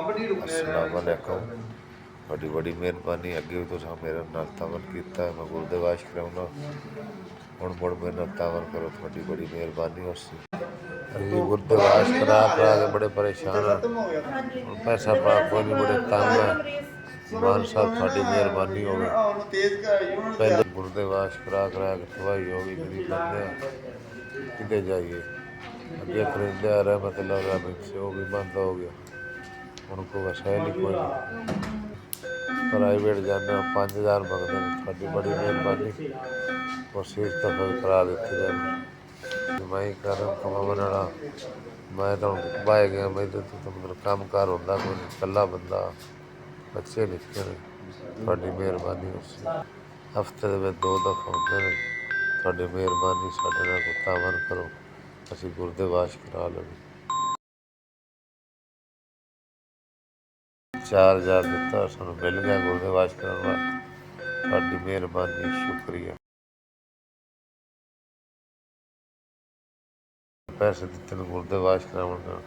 अस्सलाम वालेकुम। बड़ी बड़ी मेहरबानी। अगे भी तुसां मेरा नरतावन किया, मैं गुरदे वाश कराऊना, हुण मुड़ मेरे नरतावन करो, थोड़ी बड़ी मेहरबानी होसी। अभी गुरदे वाश करा करा के बड़े परेशान हैं, हुण पैसा पा कोई नहीं, बड़े तंग है। मान साहब थोड़ी मेहरबानी होवे, पहले गुरदे वाश करा करा के तबाही हो गई, गरीब बंदे किते जाइए। अगे खरीदे आ रहा मतलब से वो भी बंद हो गया, उनको वसाइल ही कोई नहीं। प्राइवेट जाने 5000 मंगते हैं, थोड़ी बड़ी मेहरबानी कोशिश दफा भी करा देती जाए। मैं ही कर कमावन वाला, मैं तो बाहे गया, मैं तो मतलब काम कार होंदा कोई नहीं, कला बंदा, बच्चे निक्के ने, थोड़ी मेहरबानी उसी हफ्ते में 2 दफा होंदे ने। थोड़ी मेहरबानी साडे नाल कोई तावन करो, असीं गुरदे वाश करा लवे। 4000 दिता, सानू मिल गया गुरदे वाश कराने वास्ते, थोड़ी मेहरबानी, शुक्रिया। पैसे दिते ने गुरदे वाश करावन।